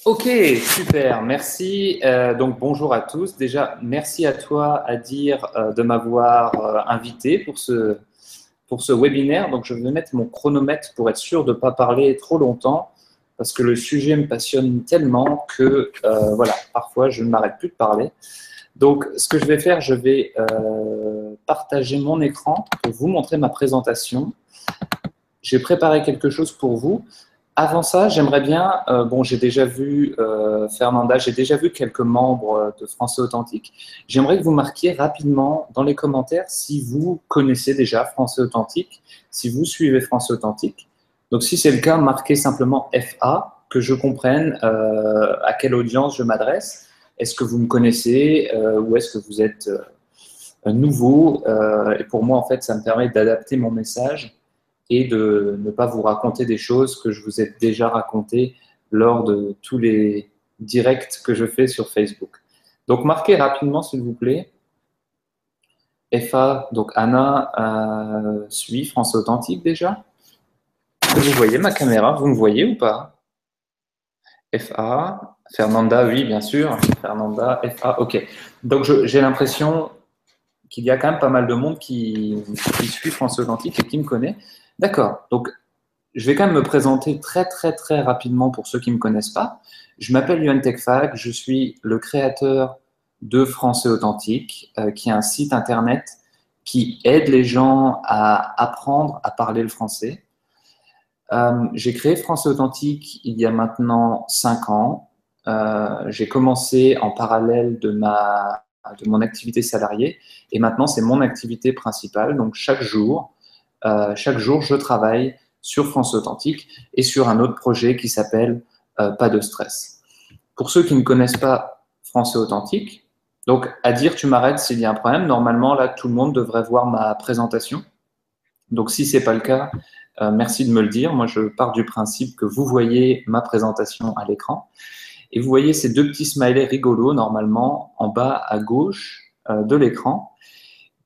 Ok, super, merci. Donc bonjour à tous. Déjà, merci à toi, Adir, de m'avoir invité pour ce webinaire. Donc je vais mettre mon chronomètre pour être sûr de ne pas parler trop longtemps parce que le sujet me passionne tellement que voilà, parfois je ne m'arrête plus de parler. Donc ce que je vais faire, je vais partager mon écran pour vous montrer ma présentation. J'ai préparé quelque chose pour vous. Avant ça, j'aimerais bien, bon, j'ai déjà vu Fernanda, j'ai déjà vu quelques membres de Français Authentique. J'aimerais que vous marquiez rapidement dans les commentaires si vous connaissez déjà Français Authentique, si vous suivez Français Authentique. Donc, si c'est le cas, marquez simplement FA, que je comprenne à quelle audience je m'adresse. Est-ce que vous me connaissez ou est-ce que vous êtes nouveau et pour moi, en fait, ça me permet d'adapter mon message et de ne pas vous raconter des choses que je vous ai déjà racontées lors de tous les directs que je fais sur Facebook. Donc, marquez rapidement, s'il vous plaît. FA, donc Anna suit France Authentique déjà. Vous voyez ma caméra, vous me voyez ou pas? FA, Fernanda, oui, bien sûr. Fernanda, FA, ok. Donc, j'ai l'impression qu'il y a quand même pas mal de monde qui suit France Authentique et qui me connaît. D'accord. Donc, je vais quand même me présenter très rapidement pour ceux qui ne me connaissent pas. Je m'appelle Yuan Techfac, je suis le créateur de Français Authentique, qui est un site internet qui aide les gens à apprendre à parler le français. J'ai créé Français Authentique il y a maintenant 5 ans. J'ai commencé en parallèle de mon activité salariée et maintenant c'est mon activité principale. Donc chaque jour, je travaille sur France Authentique et sur un autre projet qui s'appelle Pas de stress. Pour ceux qui ne connaissent pas Français Authentique, donc à dire tu m'arrêtes s'il y a un problème. Normalement, là, tout le monde devrait voir ma présentation. Donc si ce n'est pas le cas, merci de me le dire. Moi, je pars du principe que vous voyez ma présentation à l'écran. Et vous voyez ces deux petits smileys rigolos, normalement, en bas à gauche de l'écran,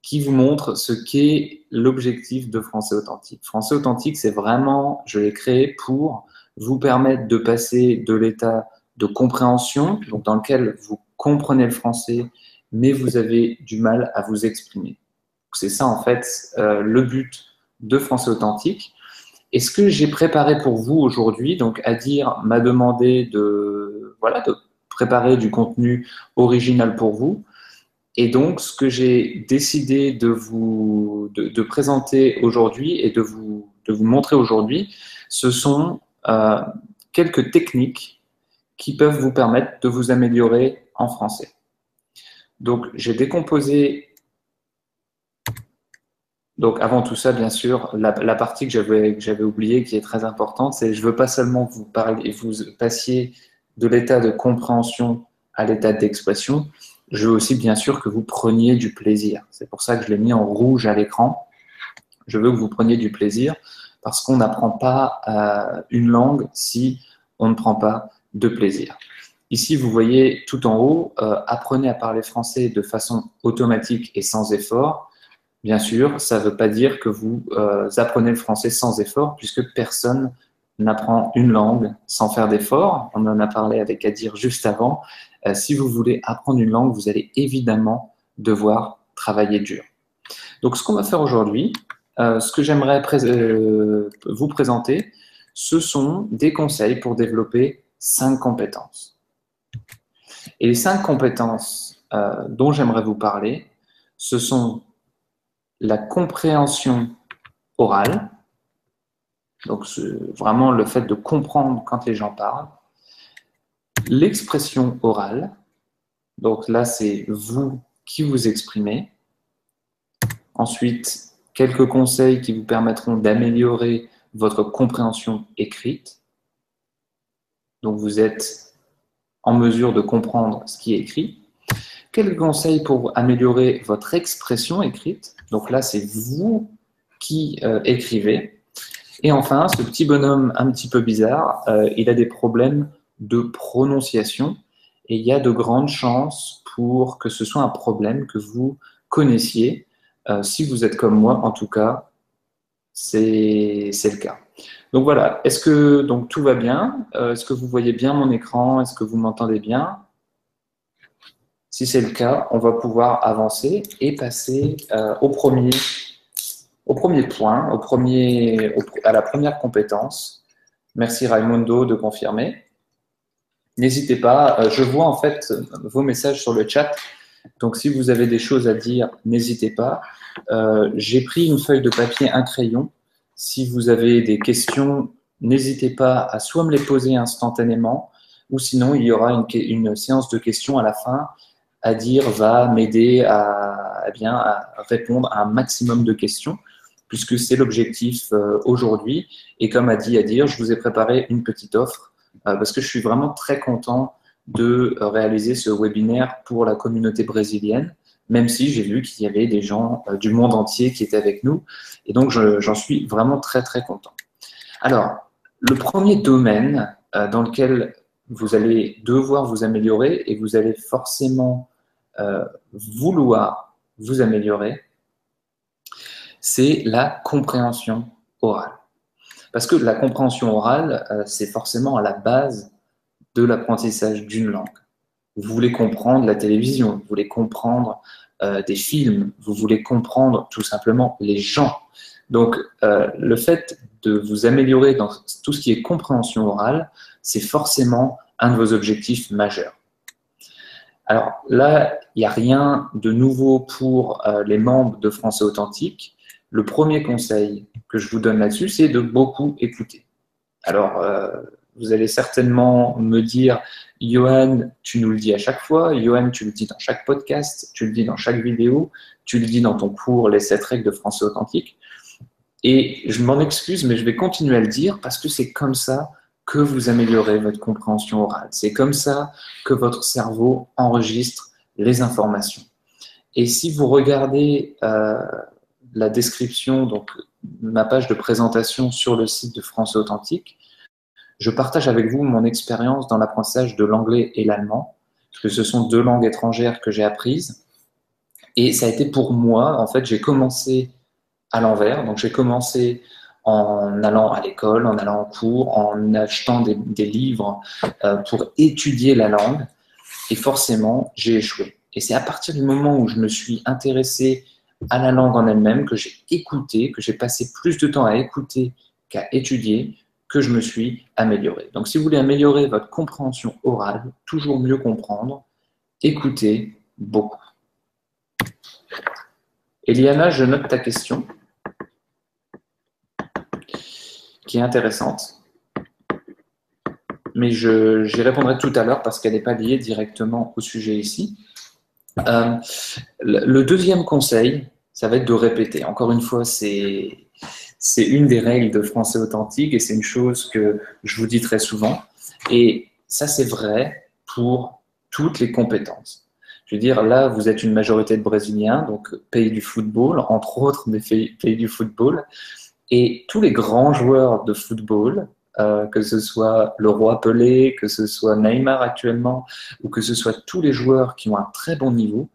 qui vous montre ce qu'est l'objectif de Français Authentique. Français Authentique, c'est vraiment, je l'ai créé pour vous permettre de passer de l'état de compréhension, donc dans lequel vous comprenez le français, mais vous avez du mal à vous exprimer. C'est ça, en fait, le but de Français Authentique. Et ce que j'ai préparé pour vous aujourd'hui, donc Adir m'a demandé voilà, de préparer du contenu original pour vous. Et donc, ce que j'ai décidé de présenter aujourd'hui et de vous montrer aujourd'hui, ce sont quelques techniques qui peuvent vous permettre de vous améliorer en français. Donc, j'ai décomposé. Donc, avant tout ça, bien sûr, la partie que j'avais oubliée, qui est très importante, c'est je veux pas seulement vous parler, vous passiez de l'état de compréhension à l'état d'expression. Je veux aussi, bien sûr, que vous preniez du plaisir. C'est pour ça que je l'ai mis en rouge à l'écran. Je veux que vous preniez du plaisir parce qu'on n'apprend pas une langue si on ne prend pas de plaisir. Ici, vous voyez tout en haut, apprenez à parler français de façon automatique et sans effort. Bien sûr, ça ne veut pas dire que vous apprenez le français sans effort, puisque personne n'apprend une langue sans faire d'effort. On en a parlé avec Adir juste avant. Si vous voulez apprendre une langue, vous allez évidemment devoir travailler dur. Donc, ce qu'on va faire aujourd'hui, ce que j'aimerais vous présenter, ce sont des conseils pour développer 5 compétences. Et les 5 compétences dont j'aimerais vous parler, ce sont la compréhension orale, donc vraiment le fait de comprendre quand les gens parlent, l'expression orale, donc là c'est vous qui vous exprimez, ensuite quelques conseils qui vous permettront d'améliorer votre compréhension écrite, donc vous êtes en mesure de comprendre ce qui est écrit, quelques conseils pour améliorer votre expression écrite, donc là c'est vous qui écrivez. Et enfin, ce petit bonhomme un petit peu bizarre, il a des problèmes de prononciation et il y a de grandes chances pour que ce soit un problème que vous connaissiez. Si vous êtes comme moi, en tout cas, c'est le cas. Donc voilà, est-ce que donc, tout va bien? Est-ce que vous voyez bien mon écran? Est-ce que vous m'entendez bien? Si c'est le cas, on va pouvoir avancer et passer au premier point, à la première compétence. Merci Raimundo de confirmer. N'hésitez pas, je vois en fait vos messages sur le chat, donc si vous avez des choses à dire, n'hésitez pas. J'ai pris une feuille de papier, un crayon. Si vous avez des questions, n'hésitez pas à soit me les poser instantanément, ou sinon il y aura une séance de questions à la fin. Adir va m'aider à répondre à un maximum de questions, puisque c'est l'objectif aujourd'hui. Et comme a dit Adir, je vous ai préparé une petite offre, parce que je suis vraiment très content de réaliser ce webinaire pour la communauté brésilienne, même si j'ai vu qu'il y avait des gens du monde entier qui étaient avec nous. Et donc, j'en suis vraiment très, très content. Alors, le premier domaine dans lequel vous allez devoir vous améliorer et vous allez forcément vouloir vous améliorer, c'est la compréhension orale. Parce que la compréhension orale, c'est forcément à la base de l'apprentissage d'une langue. Vous voulez comprendre la télévision, vous voulez comprendre des films, vous voulez comprendre tout simplement les gens. Donc, le fait de vous améliorer dans tout ce qui est compréhension orale, c'est forcément un de vos objectifs majeurs. Alors là, il n'y a rien de nouveau pour les membres de Français Authentique. Le premier conseil que je vous donne là-dessus, c'est de beaucoup écouter. Alors, vous allez certainement me dire, Johan, tu nous le dis à chaque fois, Johan, tu le dis dans chaque podcast, tu le dis dans chaque vidéo, tu le dis dans ton cours Les 7 règles de Français Authentique. Et je m'en excuse, mais je vais continuer à le dire parce que c'est comme ça que vous améliorez votre compréhension orale. C'est comme ça que votre cerveau enregistre les informations. Et si vous regardez la description, donc ma page de présentation sur le site de Français Authentique, je partage avec vous mon expérience dans l'apprentissage de l'anglais et l'allemand, parce que ce sont 2 langues étrangères que j'ai apprises. Et ça a été pour moi, en fait, j'ai commencé à l'envers. Donc, j'ai commencé en allant à l'école, en allant en cours, en achetant des livres pour étudier la langue. Et forcément, j'ai échoué. Et c'est à partir du moment où je me suis intéressé à la langue en elle-même, que j'ai écouté, que j'ai passé plus de temps à écouter qu'à étudier, que je me suis amélioré. Donc, si vous voulez améliorer votre compréhension orale, toujours mieux comprendre, écoutez beaucoup. Eliana, je note ta question, qui est intéressante, mais j'y répondrai tout à l'heure parce qu'elle n'est pas liée directement au sujet ici. Le deuxième conseil, ça va être de répéter. Encore une fois, c'est une des règles de Français Authentique et c'est une chose que je vous dis très souvent. Et ça, c'est vrai pour toutes les compétences. Je veux dire, là, vous êtes une majorité de Brésiliens, donc pays du football, entre autres, mais pays du football. Et tous les grands joueurs de football, que ce soit le roi Pelé, que ce soit Neymar actuellement, ou que ce soit tous les joueurs qui ont un très bon niveau,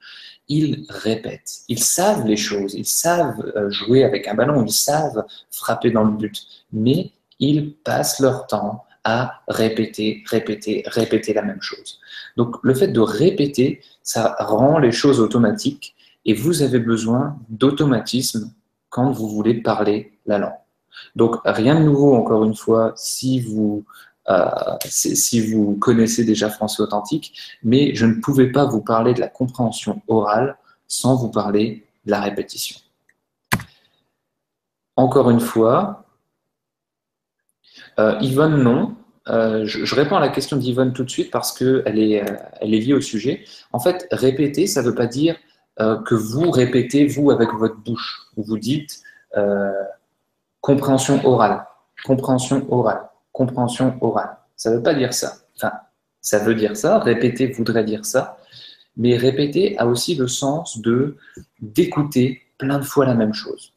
ils répètent. Ils savent les choses, ils savent jouer avec un ballon, ils savent frapper dans le but, mais ils passent leur temps à répéter, répéter, répéter la même chose. Donc le fait de répéter, ça rend les choses automatiques et vous avez besoin d'automatisme quand vous voulez parler la langue. Donc rien de nouveau, encore une fois, si vous connaissez déjà Français Authentique, mais je ne pouvais pas vous parler de la compréhension orale sans vous parler de la répétition. Encore une fois, Yvonne, non. Je réponds à la question d'Yvonne tout de suite parce qu'elle est liée au sujet. En fait, répéter, ça ne veut pas dire que vous répétez, vous, avec votre bouche. Vous dites compréhension orale, compréhension orale, compréhension orale. Ça ne veut pas dire ça. Enfin, ça veut dire ça, répéter voudrait dire ça, mais répéter a aussi le sens d'écouter plein de fois la même chose.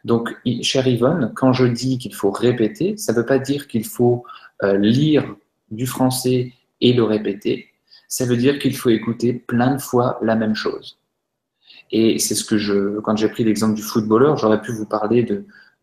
Donc, chère Yvonne, quand je dis qu'il faut répéter, ça ne veut pas dire qu'il faut lire du français et le répéter. Ça veut dire qu'il faut écouter plein de fois la même chose. Et c'est ce que quand j'ai pris l'exemple du footballeur, j'aurais pu vous parler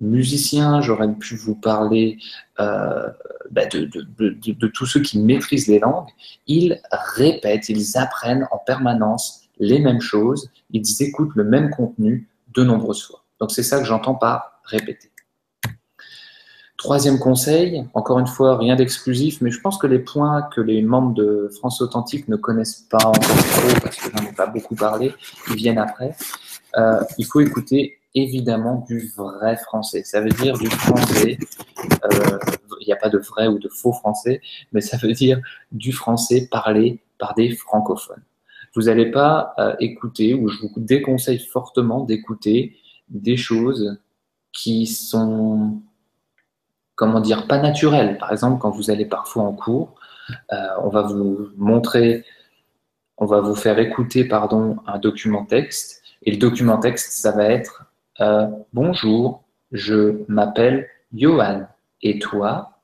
musiciens, j'aurais pu vous parler de tous ceux qui maîtrisent les langues. Ils répètent, ils apprennent en permanence les mêmes choses, ils écoutent le même contenu de nombreuses fois. Donc c'est ça que j'entends par répéter. Troisième conseil, encore une fois, rien d'exclusif, mais je pense que les points que les membres de France Authentique ne connaissent pas encore trop, parce que j'en ai pas beaucoup parlé, ils viennent après. Il faut écouter évidemment du vrai français. Ça veut dire du français, il n'y a pas de vrai ou de faux français, mais ça veut dire du français parlé par des francophones. Vous n'allez pas écouter, ou je vous déconseille fortement d'écouter des choses qui sont, comment dire, pas naturelles. Par exemple, quand vous allez parfois en cours, on va vous montrer, on va vous faire écouter, pardon, un document texte, et le document texte, ça va être bonjour, je m'appelle Johan, et toi?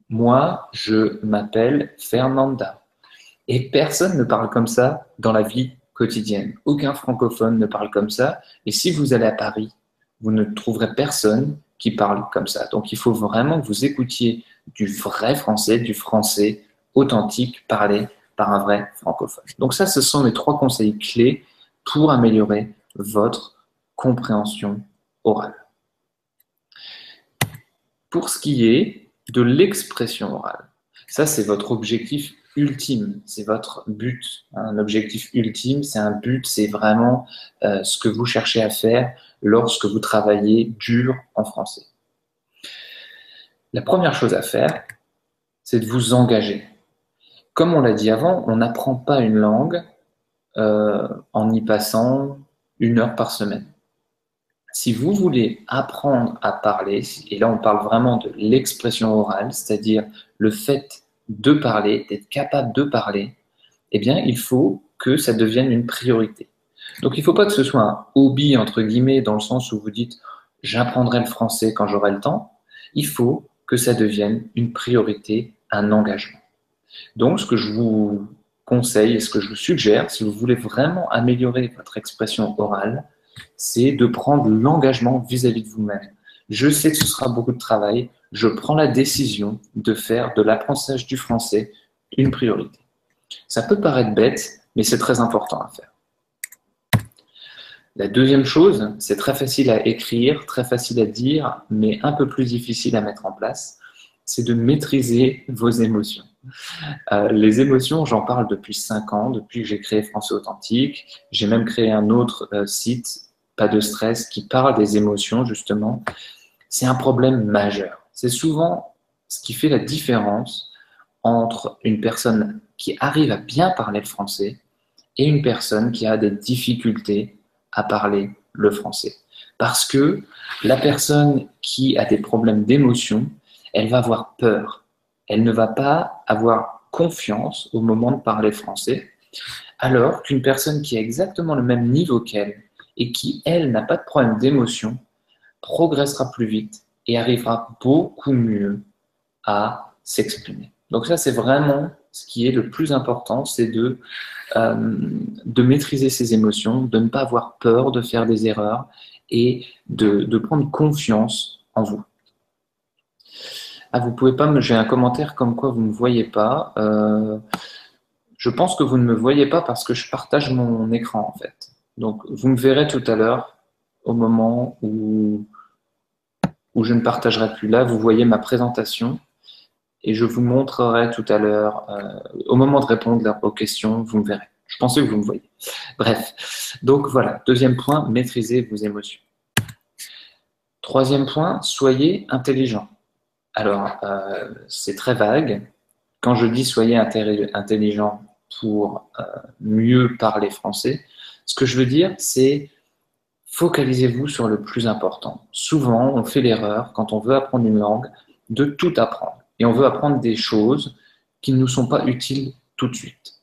Moi, je m'appelle Fernanda. Et personne ne parle comme ça dans la vie quotidienne. Aucun francophone ne parle comme ça. Et si vous allez à Paris, vous ne trouverez personne qui parle comme ça. Donc il faut vraiment que vous écoutiez du vrai français, du français authentique parlé par un vrai francophone. Donc ça, ce sont mes 3 conseils clés pour améliorer votre compréhension orale. Pour ce qui est de l'expression orale, ça c'est votre objectif ultime, c'est votre but. Un objectif ultime, c'est un but, c'est vraiment ce que vous cherchez à faire lorsque vous travaillez dur en français. La première chose à faire, c'est de vous engager. Comme on l'a dit avant, on n'apprend pas une langue en y passant 1 heure par semaine. Si vous voulez apprendre à parler, et là on parle vraiment de l'expression orale, c'est-à-dire le fait de parler, d'être capable de parler, eh bien il faut que ça devienne une priorité. Donc il ne faut pas que ce soit un hobby, entre guillemets, dans le sens où vous dites « j'apprendrai le français quand j'aurai le temps ». Il faut que ça devienne une priorité, un engagement. Donc ce que je vous conseille et ce que je vous suggère, si vous voulez vraiment améliorer votre expression orale, c'est de prendre l'engagement vis-à-vis de vous-même. Je sais que ce sera beaucoup de travail, je prends la décision de faire de l'apprentissage du français une priorité. Ça peut paraître bête, mais c'est très important à faire. La deuxième chose, c'est très facile à écrire, très facile à dire, mais un peu plus difficile à mettre en place, c'est de maîtriser vos émotions. Les émotions, j'en parle depuis 5 ans, depuis que j'ai créé Français Authentique. J'ai même créé un autre site, Pas de stress, qui parle des émotions, justement. C'est un problème majeur. C'est souvent ce qui fait la différence entre une personne qui arrive à bien parler le français et une personne qui a des difficultés à parler le français. Parce que la personne qui a des problèmes d'émotion, elle va avoir peur. Elle ne va pas avoir confiance au moment de parler français, alors qu'une personne qui a exactement le même niveau qu'elle et qui, elle, n'a pas de problème d'émotion, progressera plus vite et arrivera beaucoup mieux à s'exprimer. Donc ça, c'est vraiment ce qui est le plus important, c'est de maîtriser ses émotions, de ne pas avoir peur de faire des erreurs et de prendre confiance en vous. Ah, vous pouvez pas j'ai un commentaire comme quoi vous ne me voyez pas. Je pense que vous ne me voyez pas parce que je partage mon écran en fait. Donc vous me verrez tout à l'heure au moment où je ne partagerai plus. Là, vous voyez ma présentation et je vous montrerai tout à l'heure, au moment de répondre aux questions, vous me verrez. Je pensais que vous me voyez. Bref, donc voilà, deuxième point, maîtrisez vos émotions. Troisième point, soyez intelligent. Alors, c'est très vague. Quand je dis soyez intelligent pour mieux parler français, ce que je veux dire, c'est focalisez-vous sur le plus important. Souvent, on fait l'erreur, quand on veut apprendre une langue, de tout apprendre. Et on veut apprendre des choses qui ne nous sont pas utiles tout de suite.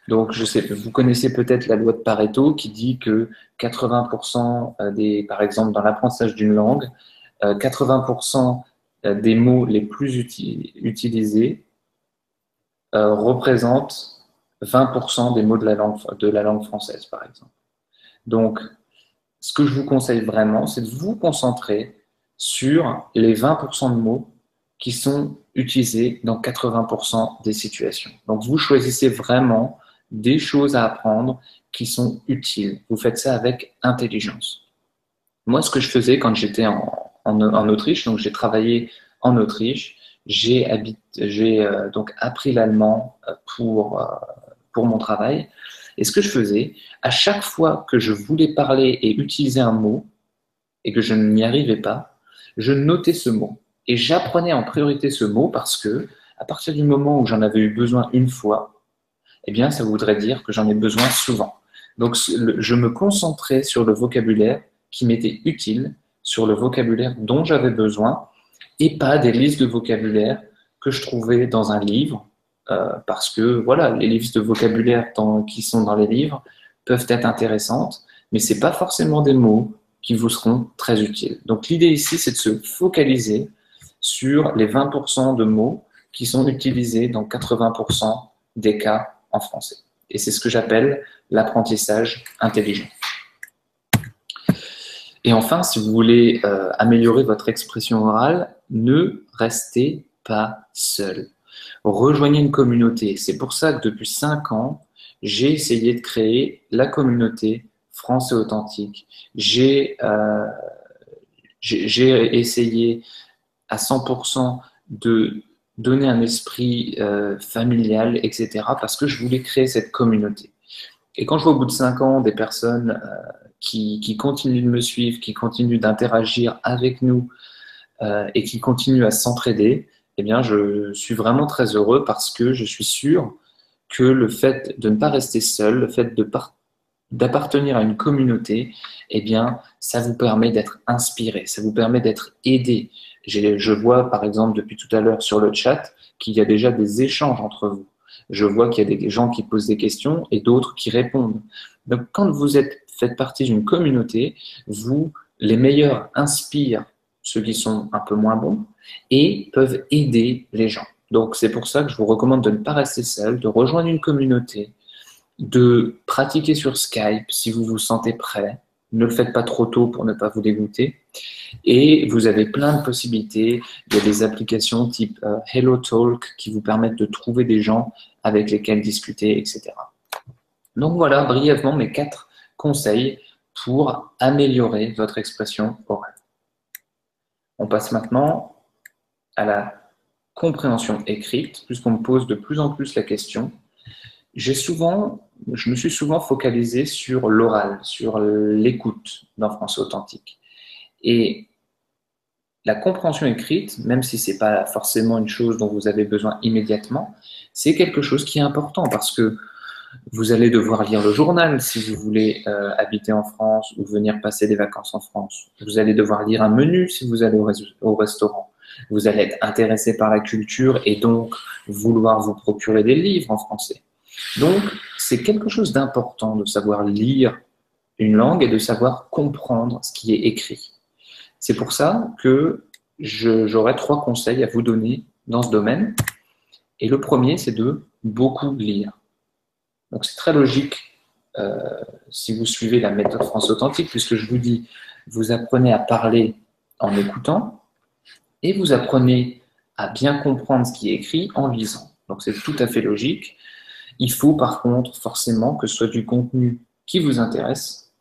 Donc, je sais, vous connaissez peut-être la loi de Pareto qui dit que 80% par exemple, dans l'apprentissage d'une langue, 80% des mots les plus utilisés représentent 20% des mots de la langue française, par exemple. Donc, ce que je vous conseille vraiment, c'est de vous concentrer sur les 20% de mots qui sont utilisés dans 80% des situations. Donc, vous choisissez vraiment des choses à apprendre qui sont utiles. Vous faites ça avec intelligence. Moi, ce que je faisais quand j'étais en Autriche, donc j'ai travaillé en Autriche, j'ai donc appris l'allemand pour mon travail. Et ce que je faisais, à chaque fois que je voulais parler et utiliser un mot et que je n'y arrivais pas, je notais ce mot. Et j'apprenais en priorité ce mot parce que, à partir du moment où j'en avais eu besoin une fois, eh bien, ça voudrait dire que j'en ai besoin souvent. Donc, je me concentrais sur le vocabulaire qui m'était utile, sur le vocabulaire dont j'avais besoin, et pas des listes de vocabulaire que je trouvais dans un livre, parce que, voilà, les listes de vocabulaire qui sont dans les livres peuvent être intéressantes, mais ce n'est pas forcément des mots qui vous seront très utiles. Donc, l'idée ici, c'est de se focaliser sur les 20% de mots qui sont utilisés dans 80% des cas en français. Et c'est ce que j'appelle l'apprentissage intelligent. Et enfin, si vous voulez améliorer votre expression orale, ne restez pas seul. Rejoignez une communauté. C'est pour ça que depuis 5 ans, j'ai essayé de créer la communauté Français Authentique. J'ai essayé à 100% de donner un esprit familial, etc., parce que je voulais créer cette communauté. Et quand je vois au bout de 5 ans des personnes qui continuent de me suivre, qui continuent d'interagir avec nous et qui continuent à s'entraider, eh bien, je suis vraiment très heureux parce que je suis sûr que le fait de ne pas rester seul, le fait d'appartenir à une communauté, eh bien, ça vous permet d'être inspiré, ça vous permet d'être aidé. Je vois, par exemple, depuis tout à l'heure sur le chat, qu'il y a déjà des échanges entre vous. Je vois qu'il y a des gens qui posent des questions et d'autres qui répondent. Donc, quand vous faites partie d'une communauté, les meilleurs inspirent ceux qui sont un peu moins bons et peuvent aider les gens. Donc, c'est pour ça que je vous recommande de ne pas rester seul, de rejoindre une communauté, de pratiquer sur Skype si vous vous sentez prêt. Ne le faites pas trop tôt pour ne pas vous dégoûter. Et vous avez plein de possibilités. Il y a des applications type HelloTalk qui vous permettent de trouver des gens avec lesquels discuter, etc. Donc voilà brièvement mes 4 conseils pour améliorer votre expression orale. On passe maintenant à la compréhension écrite, puisqu'on me pose de plus en plus la question. Je me suis souvent focalisé sur l'oral, sur l'écoute d'un français authentique. Et la compréhension écrite, même si ce n'est pas forcément une chose dont vous avez besoin immédiatement, c'est quelque chose qui est important parce que vous allez devoir lire le journal si vous voulez habiter en France ou venir passer des vacances en France. Vous allez devoir lire un menu si vous allez au restaurant. Vous allez être intéressé par la culture et donc vouloir vous procurer des livres en français. Donc, c'est quelque chose d'important de savoir lire une langue et de savoir comprendre ce qui est écrit. C'est pour ça que j'aurais 3 conseils à vous donner dans ce domaine. Et le premier, c'est de beaucoup lire. Donc, c'est très logique si vous suivez la méthode France Authentique, puisque je vous dis, vous apprenez à parler en écoutant et vous apprenez à bien comprendre ce qui est écrit en lisant. Donc, c'est tout à fait logique. Il faut par contre forcément que ce soit du contenu qui vous intéresse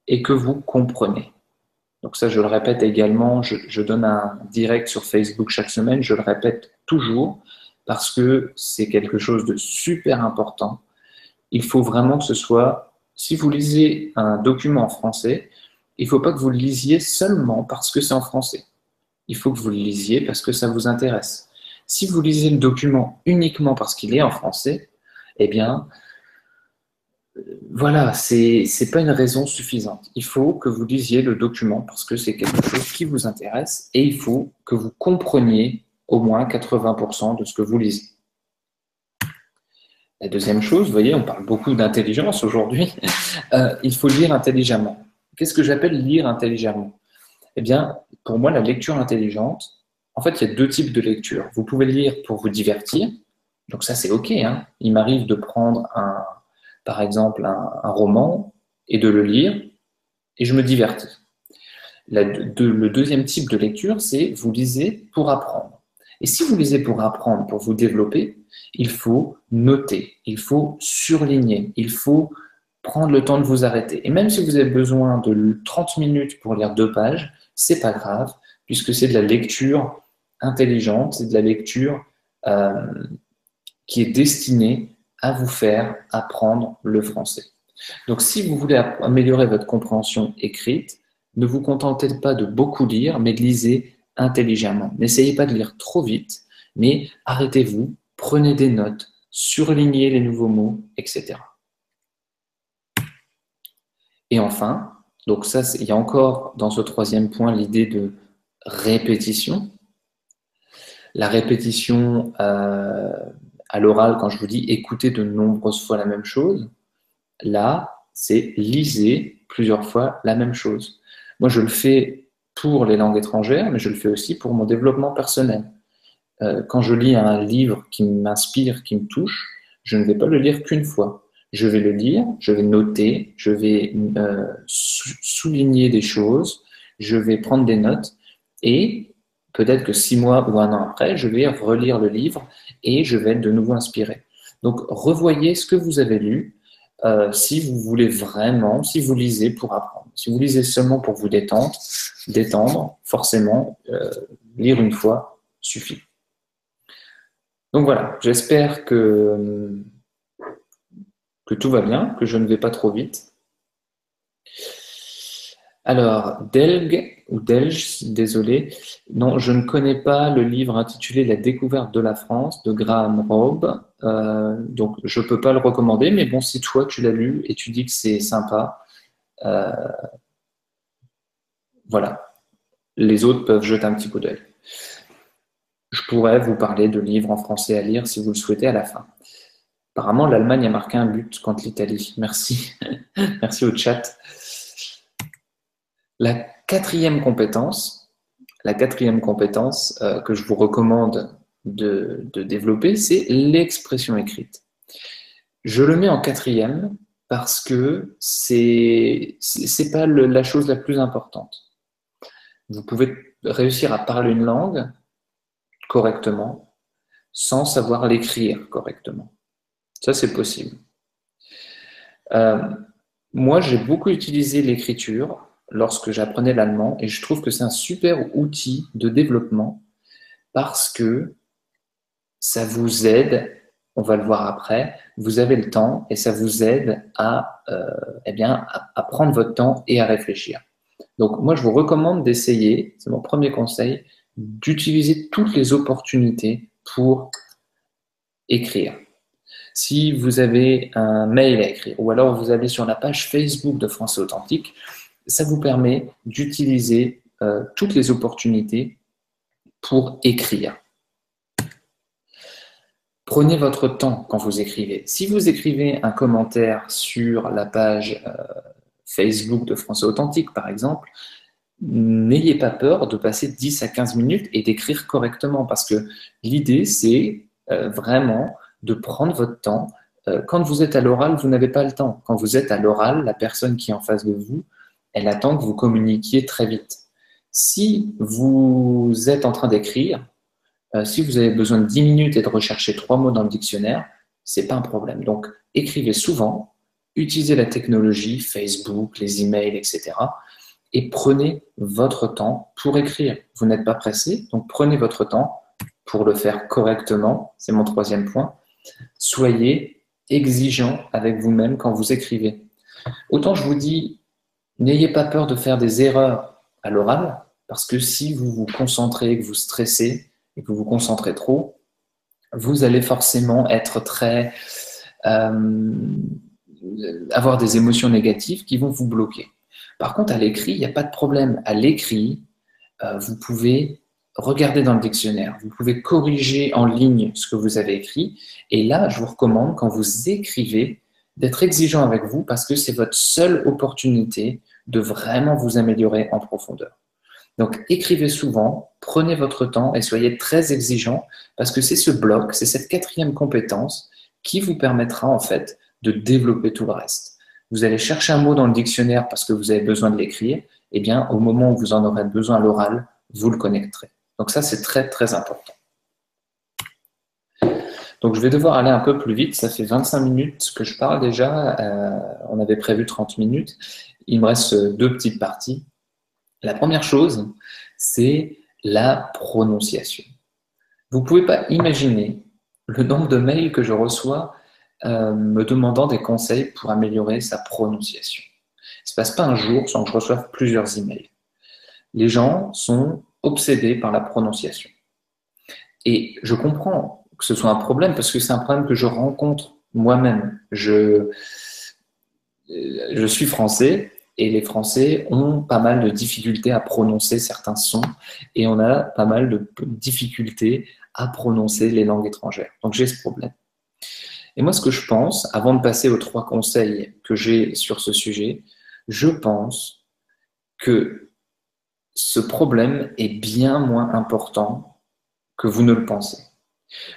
et que vous comprenez. Donc ça, je le répète également, je donne un direct sur Facebook chaque semaine, je le répète toujours parce que c'est quelque chose de super important. Il faut vraiment que ce soit, si vous lisez un document en français, il ne faut pas que vous le lisiez seulement parce que c'est en français. Il faut que vous le lisiez parce que ça vous intéresse. Si vous lisez le document uniquement parce qu'il est en français, eh bien, voilà, c'est pas une raison suffisante. Il faut que vous lisiez le document parce que c'est quelque chose qui vous intéresse et il faut que vous compreniez au moins 80% de ce que vous lisez. La deuxième chose, vous voyez, on parle beaucoup d'intelligence aujourd'hui, il faut lire intelligemment. Qu'est-ce que j'appelle lire intelligemment? Eh bien, pour moi, la lecture intelligente, en fait, il y a 2 types de lecture. Vous pouvez lire pour vous divertir, donc ça c'est OK. Hein. Il m'arrive de prendre par exemple un roman et de le lire et je me divertis. Le deuxième type de lecture, c'est vous lisez pour apprendre. Et si vous lisez pour apprendre, pour vous développer, il faut noter, il faut surligner, il faut prendre le temps de vous arrêter. Et même si vous avez besoin de 30 minutes pour lire 2 pages, c'est pas grave, puisque c'est de la lecture intelligente, c'est de la lecture qui est destinée à vous faire apprendre le français. Donc, si vous voulez améliorer votre compréhension écrite, ne vous contentez pas de beaucoup lire, mais lisez intelligemment. N'essayez pas de lire trop vite, mais arrêtez-vous, prenez des notes, surlignez les nouveaux mots, etc. Et enfin, donc ça, il y a encore dans ce troisième point l'idée de répétition. La répétition à l'oral, quand je vous dis écoutez de nombreuses fois la même chose, là, c'est lisez plusieurs fois la même chose. Moi, je le fais pour les langues étrangères, mais je le fais aussi pour mon développement personnel. Quand je lis un livre qui m'inspire, qui me touche, je ne vais pas le lire qu'une fois. Je vais le lire, je vais noter, je vais souligner des choses, je vais prendre des notes et peut-être que 6 mois ou 1 an après, je vais relire le livre et je vais être de nouveau inspiré. Donc, revoyez ce que vous avez lu si vous voulez vraiment, si vous lisez pour apprendre. Si vous lisez seulement pour vous détendre, forcément, lire une fois suffit. Donc voilà, j'espère que tout va bien, que je ne vais pas trop vite. Alors, Delgue, ou Delge, désolé, non, je ne connais pas le livre intitulé La découverte de la France de Graham Robb, donc je ne peux pas le recommander, mais bon, si toi tu l'as lu et tu dis que c'est sympa, voilà, les autres peuvent jeter un petit coup d'œil. Je pourrais vous parler de livres en français à lire si vous le souhaitez à la fin. Apparemment, l'Allemagne a marqué un but contre l'Italie. Merci. Merci au chat. La quatrième compétence que je vous recommande de développer, c'est l'expression écrite. Je le mets en quatrième parce que c'est pas la chose la plus importante. Vous pouvez réussir à parler une langue correctement sans savoir l'écrire correctement. Ça, c'est possible. Moi, j'ai beaucoup utilisé l'écriture lorsque j'apprenais l'allemand et je trouve que c'est un super outil de développement parce que ça vous aide, on va le voir après, vous avez le temps et ça vous aide à prendre votre temps et à réfléchir. Donc moi, je vous recommande d'essayer, c'est mon premier conseil, d'utiliser toutes les opportunités pour écrire. Si vous avez un mail à écrire ou alors vous allez sur la page Facebook de Français Authentique, ça vous permet d'utiliser toutes les opportunités pour écrire. Prenez votre temps quand vous écrivez. Si vous écrivez un commentaire sur la page Facebook de Français Authentique, par exemple, n'ayez pas peur de passer 10 à 15 minutes et d'écrire correctement parce que l'idée, c'est vraiment de prendre votre temps. Quand vous êtes à l'oral, vous n'avez pas le temps. Quand vous êtes à l'oral, la personne qui est en face de vous, elle attend que vous communiquiez très vite. Si vous êtes en train d'écrire, si vous avez besoin de 10 minutes et de rechercher 3 mots dans le dictionnaire, ce n'est pas un problème. Donc, écrivez souvent, utilisez la technologie, Facebook, les emails, etc. Et prenez votre temps pour écrire. Vous n'êtes pas pressé, donc prenez votre temps pour le faire correctement. C'est mon troisième point. Soyez exigeant avec vous-même quand vous écrivez. Autant je vous dis, n'ayez pas peur de faire des erreurs à l'oral, parce que si vous vous concentrez, que vous stressez et que vous vous concentrez trop, vous allez forcément être avoir des émotions négatives qui vont vous bloquer. Par contre, à l'écrit, il n'y a pas de problème. À l'écrit, vous pouvez regarder dans le dictionnaire, vous pouvez corriger en ligne ce que vous avez écrit. Et là, je vous recommande, quand vous écrivez, d'être exigeant avec vous parce que c'est votre seule opportunité de vraiment vous améliorer en profondeur. Donc, écrivez souvent, prenez votre temps et soyez très exigeant parce que c'est ce bloc, c'est cette quatrième compétence qui vous permettra en fait de développer tout le reste. Vous allez chercher un mot dans le dictionnaire parce que vous avez besoin de l'écrire eh bien, au moment où vous en aurez besoin à l'oral, vous le connecterez. Donc ça, c'est très, très important. Donc je vais devoir aller un peu plus vite, ça fait 25 minutes que je parle déjà, on avait prévu 30 minutes, il me reste deux petites parties. La première chose, c'est la prononciation. Vous ne pouvez pas imaginer le nombre de mails que je reçois me demandant des conseils pour améliorer sa prononciation. Il ne se passe pas un jour sans que je reçoive plusieurs emails. Les gens sont obsédés par la prononciation. Et je comprends que ce soit un problème parce que c'est un problème que je rencontre moi-même. Je suis français et les Français ont pas mal de difficultés à prononcer certains sons et on a pas mal de difficultés à prononcer les langues étrangères. Donc j'ai ce problème. Et moi, ce que je pense, avant de passer aux 3 conseils que j'ai sur ce sujet, je pense que ce problème est bien moins important que vous ne le pensez.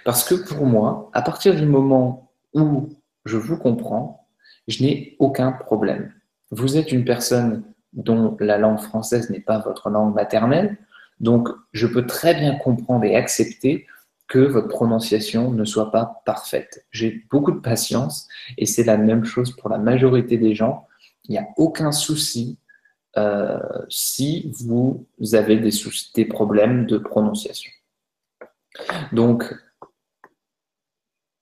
Parce que pour moi, à partir du moment où je vous comprends, je n'ai aucun problème. Vous êtes une personne dont la langue française n'est pas votre langue maternelle, donc je peux très bien comprendre et accepter que votre prononciation ne soit pas parfaite. J'ai beaucoup de patience et c'est la même chose pour la majorité des gens. Il n'y a aucun souci si vous avez des problèmes de prononciation. Donc,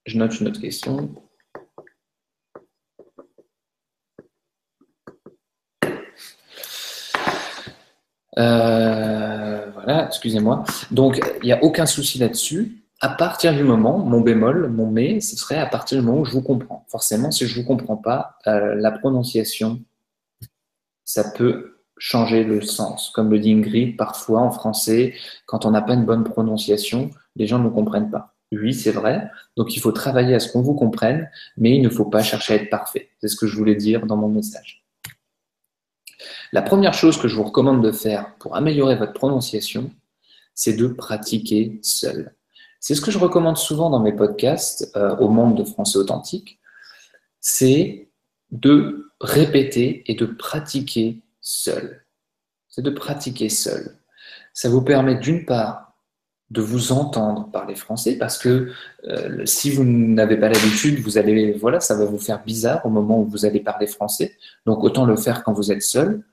je note une autre question. Voilà, excusez-moi. Donc, il n'y a aucun souci là-dessus. À partir du moment, mon bémol, mon mais, ce serait à partir du moment où je vous comprends. Forcément, si je ne vous comprends pas, la prononciation, ça peut changer le sens. Comme le dit Ingrid, parfois en français, quand on n'a pas une bonne prononciation, les gens ne comprennent pas. Oui, c'est vrai. Donc, il faut travailler à ce qu'on vous comprenne, mais il ne faut pas chercher à être parfait. C'est ce que je voulais dire dans mon message. La première chose que je vous recommande de faire pour améliorer votre prononciation, c'est de pratiquer seul. C'est ce que je recommande souvent dans mes podcasts aux membres de Français Authentique, c'est de répéter et de pratiquer seul. C'est de pratiquer seul. Ça vous permet d'une part de vous entendre parler français parce que si vous n'avez pas l'habitude, vous allez, voilà, ça va vous faire bizarre au moment où vous allez parler français. Donc autant le faire quand vous êtes seul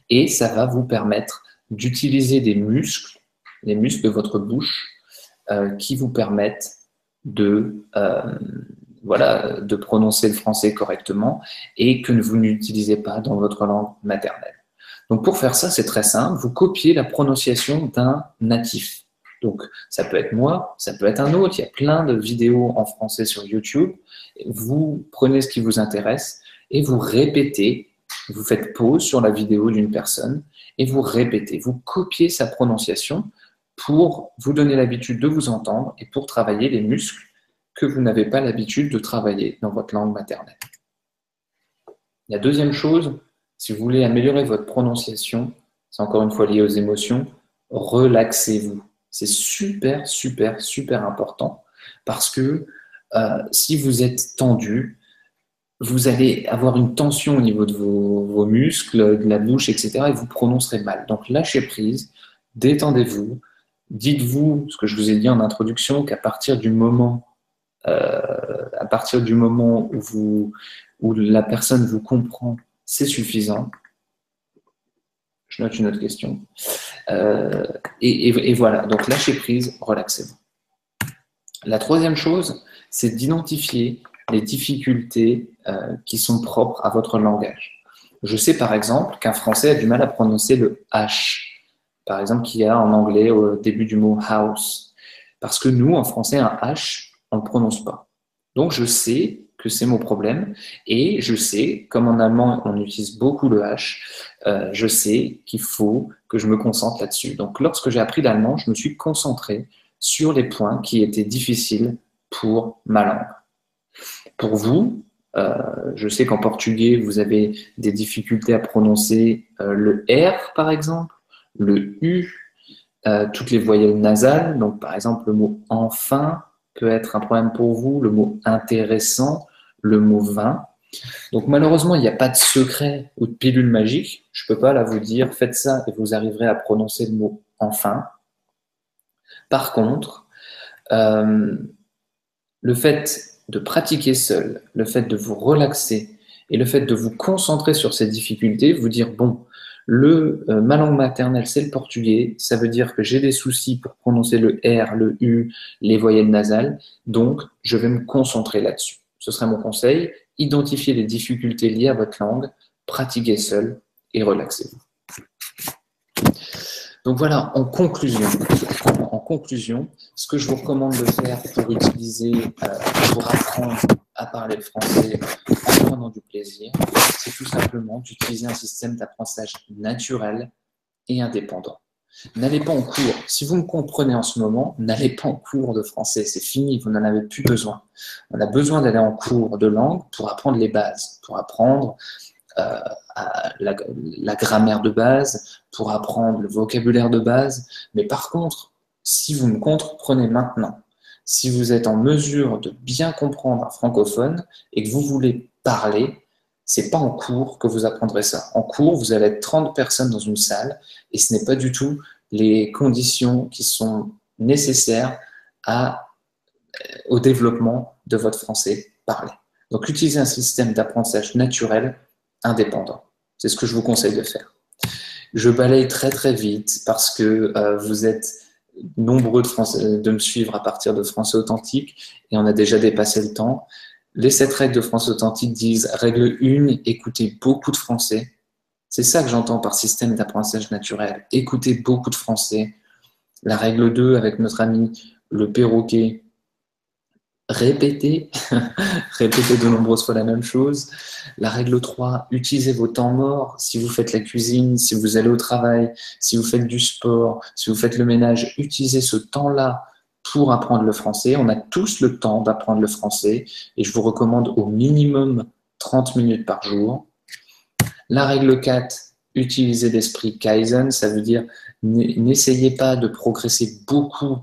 et ça va vous permettre d'utiliser des muscles, les muscles de votre bouche qui vous permettent voilà, de prononcer le français correctement et que vous n'utilisez pas dans votre langue maternelle. Donc pour faire ça, c'est très simple, vous copiez la prononciation d'un natif. Donc ça peut être moi, ça peut être un autre, il y a plein de vidéos en français sur YouTube. Vous prenez ce qui vous intéresse et vous répétez, vous faites pause sur la vidéo d'une personne et vous répétez, vous copiez sa prononciation pour vous donner l'habitude de vous entendre et pour travailler les muscles que vous n'avez pas l'habitude de travailler dans votre langue maternelle. La deuxième chose, si vous voulez améliorer votre prononciation, c'est encore une fois lié aux émotions, relaxez-vous. C'est super, super, super important parce que si vous êtes tendu, vous allez avoir une tension au niveau de vos muscles, de la bouche, etc. et vous prononcerez mal. Donc lâchez prise, détendez-vous, dites-vous, ce que je vous ai dit en introduction, qu'à partir du moment où la personne vous comprend, c'est suffisant. Je note une autre question. Et voilà, donc lâchez prise, relaxez-vous. La troisième chose, c'est d'identifier les difficultés qui sont propres à votre langage. Je sais par exemple qu'un Français a du mal à prononcer le H, par exemple qu'il y a en anglais au début du mot house, parce que nous, en français, un H, on ne le prononce pas. Donc je sais que c'est mon problème et je sais, comme en allemand on utilise beaucoup le H, je sais qu'il faut que je me concentre là-dessus. Donc lorsque j'ai appris l'allemand, je me suis concentré sur les points qui étaient difficiles pour ma langue. Pour vous, je sais qu'en portugais, vous avez des difficultés à prononcer le R, par exemple, le U, toutes les voyelles nasales. Donc, par exemple, le mot enfin peut être un problème pour vous, le mot intéressant, le mot vin. Donc malheureusement, il n'y a pas de secret ou de pilule magique. Je ne peux pas là vous dire faites ça et vous arriverez à prononcer le mot enfin. Par contre, le fait de pratiquer seul, le fait de vous relaxer et le fait de vous concentrer sur ces difficultés, vous dire bon, ma langue maternelle c'est le portugais, ça veut dire que j'ai des soucis pour prononcer le R, le U, les voyelles nasales, donc je vais me concentrer là-dessus. Ce serait mon conseil, identifiez les difficultés liées à votre langue, pratiquez seul et relaxez-vous. Donc voilà, en conclusion, ce que je vous recommande de faire pour pour apprendre à parler le français en prenant du plaisir, c'est tout simplement d'utiliser un système d'apprentissage naturel et indépendant. N'allez pas en cours. Si vous me comprenez en ce moment, n'allez pas en cours de français. C'est fini, vous n'en avez plus besoin. On a besoin d'aller en cours de langue pour apprendre les bases, pour apprendre la grammaire de base, pour apprendre le vocabulaire de base. Mais par contre, si vous me comprenez maintenant, si vous êtes en mesure de bien comprendre un francophone et que vous voulez parler, c'est pas en cours que vous apprendrez ça. En cours, vous allez être 30 personnes dans une salle et ce n'est pas du tout les conditions qui sont nécessaires au développement de votre français parlé. Donc, utilisez un système d'apprentissage naturel indépendant. C'est ce que je vous conseille de faire. Je balaye très très vite parce que vous êtes nombreux de me suivre à partir de Français Authentique et on a déjà dépassé le temps. Les 7 règles de Français Authentique disent règle 1, écoutez beaucoup de français. C'est ça que j'entends par système d'apprentissage naturel. Écoutez beaucoup de français. La règle 2, avec notre ami le perroquet, répétez de nombreuses fois la même chose. La règle 3, utilisez vos temps morts. Si vous faites la cuisine, si vous allez au travail, si vous faites du sport, si vous faites le ménage, utilisez ce temps-là pour apprendre le français. On a tous le temps d'apprendre le français et je vous recommande au minimum 30 minutes par jour. La règle 4, utilisez l'esprit Kaizen, ça veut dire n'essayez pas de progresser beaucoup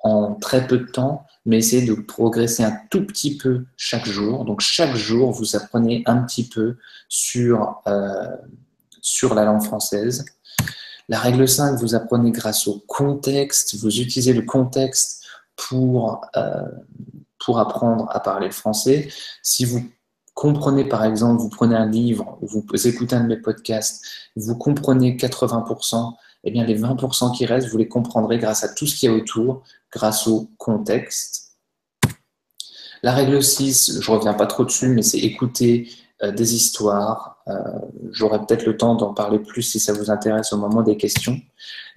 en très peu de temps, mais essayez de progresser un tout petit peu chaque jour. Donc chaque jour, vous apprenez un petit peu sur la langue française. La règle 5, vous apprenez grâce au contexte. Vous utilisez le contexte pour apprendre à parler le français. Si vous comprenez, par exemple, vous prenez un livre, vous écoutez un de mes podcasts, vous comprenez 80%, eh bien les 20% qui restent, vous les comprendrez grâce à tout ce qu'il y a autour, grâce au contexte. La règle 6, je ne reviens pas trop dessus, mais c'est écouter des histoires. J'aurai peut-être le temps d'en parler plus si ça vous intéresse au moment des questions.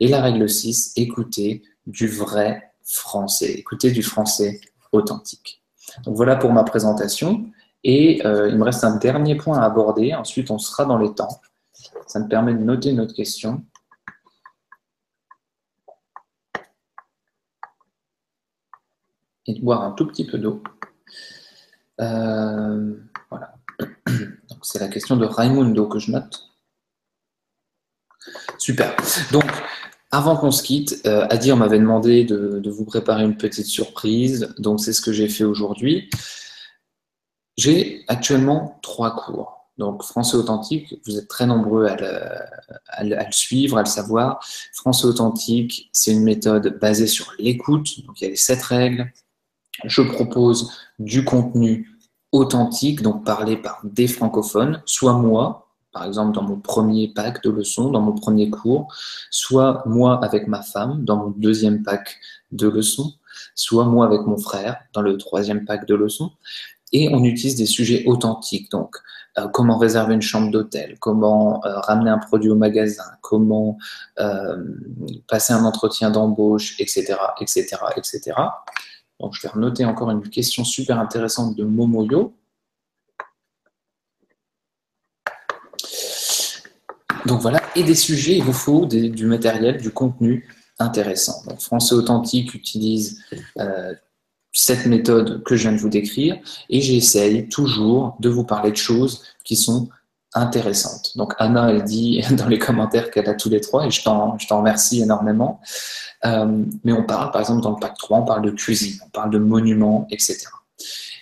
Et la règle 6, écouter du vrai français, écouter du français authentique. Donc voilà pour ma présentation. Et il me reste un dernier point à aborder. Ensuite, on sera dans les temps. Ça me permet de noter notre question. Et de boire un tout petit peu d'eau. Voilà. C'est la question de Raimundo que je note. Super. Donc, avant qu'on se quitte, Adir m'avait demandé de vous préparer une petite surprise. Donc, c'est ce que j'ai fait aujourd'hui. J'ai actuellement 3 cours. Donc, Français Authentique, vous êtes très nombreux à le suivre, à le savoir. Français Authentique, c'est une méthode basée sur l'écoute. Donc, il y a les 7 règles. Je propose du contenu authentique, donc parlé par des francophones, soit moi, par exemple dans mon premier pack de leçons, dans mon premier cours, soit moi avec ma femme dans mon deuxième pack de leçons, soit moi avec mon frère dans le troisième pack de leçons. Et on utilise des sujets authentiques, donc comment réserver une chambre d'hôtel, comment ramener un produit au magasin, comment passer un entretien d'embauche, etc., etc., etc. Donc, je vais renoter encore une question super intéressante de Momoyo. Donc voilà, et des sujets, il vous faut du matériel, du contenu intéressant. Donc, Français Authentique utilise cette méthode que je viens de vous décrire et j'essaye toujours de vous parler de choses qui sont intéressantes. Donc Anna, elle dit dans les commentaires qu'elle a tous les 3 et je t'en remercie énormément. Mais on parle, par exemple, dans le pack 3, on parle de cuisine, on parle de monuments, etc.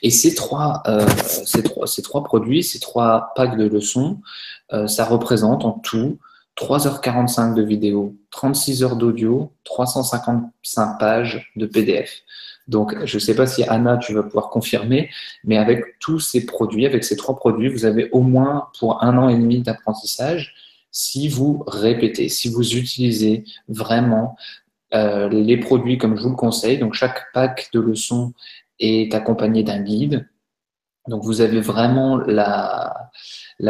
Et ces trois produits, ces 3 packs de leçons, ça représente en tout 3h45 de vidéo, 36 heures d'audio, 355 pages de PDF. Donc, je ne sais pas si Anna, tu vas pouvoir confirmer, mais avec tous ces produits, avec ces 3 produits, vous avez au moins pour 1 an et demi d'apprentissage si vous répétez, si vous utilisez vraiment les produits comme je vous le conseille. Donc, chaque pack de leçons est accompagné d'un guide. Donc, vous avez vraiment la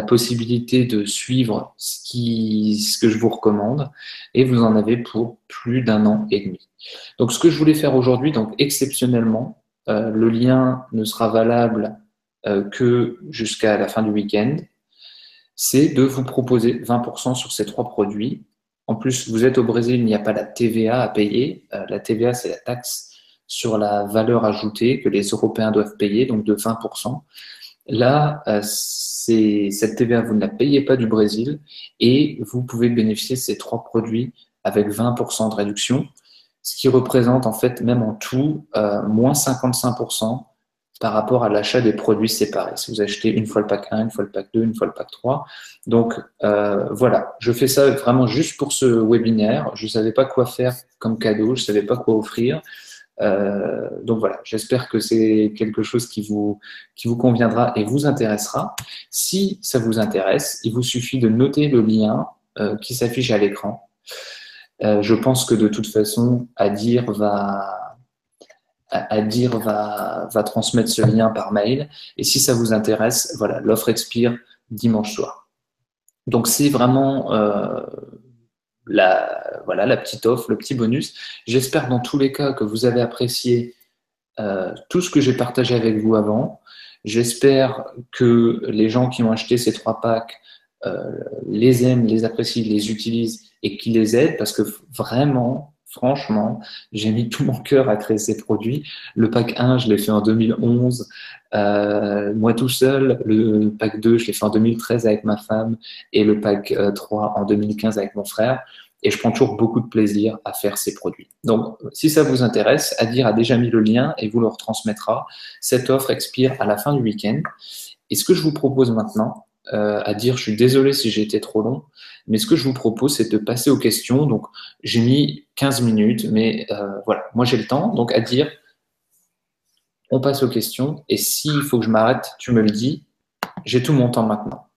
possibilité de suivre ce que je vous recommande et vous en avez pour plus d'1 an et demi. Donc, ce que je voulais faire aujourd'hui, donc exceptionnellement, le lien ne sera valable que jusqu'à la fin du week-end, c'est de vous proposer 20% sur ces 3 produits. En plus, vous êtes au Brésil, il n'y a pas la TVA à payer. La TVA, c'est la taxe sur la valeur ajoutée que les Européens doivent payer, donc de 20%. Là, cette TVA, vous ne la payez pas du Brésil et vous pouvez bénéficier de ces 3 produits avec 20% de réduction, ce qui représente en fait même en tout moins 55% par rapport à l'achat des produits séparés. Si vous achetez une fois le pack 1, une fois le pack 2, une fois le pack 3. Donc voilà, je fais ça vraiment juste pour ce webinaire. Je ne savais pas quoi faire comme cadeau, je ne savais pas quoi offrir. Donc voilà, j'espère que c'est quelque chose qui vous conviendra et vous intéressera. Si ça vous intéresse, il vous suffit de noter le lien qui s'affiche à l'écran. Je pense que de toute façon, Adir va transmettre ce lien par mail. Et si ça vous intéresse, voilà, l'offre expire dimanche soir. Donc c'est vraiment la petite offre, le petit bonus. J'espère dans tous les cas que vous avez apprécié tout ce que j'ai partagé avec vous avant. J'espère que les gens qui ont acheté ces 3 packs les aiment, les apprécient, les utilisent et qui les aident parce que vraiment, franchement, j'ai mis tout mon cœur à créer ces produits. Le pack 1, je l'ai fait en 2011, moi tout seul. Le pack 2, je l'ai fait en 2013 avec ma femme et le pack 3 en 2015 avec mon frère. Et je prends toujours beaucoup de plaisir à faire ces produits. Donc, si ça vous intéresse, Adir a déjà mis le lien et vous le retransmettra. Cette offre expire à la fin du week-end. Et ce que je vous propose maintenant, Adir, je suis désolé si j'ai été trop long, mais ce que je vous propose, c'est de passer aux questions. Donc, j'ai mis 15 minutes, mais voilà, moi j'ai le temps. Donc, Adir, on passe aux questions. Et s'il faut que je m'arrête, tu me le dis. J'ai tout mon temps maintenant.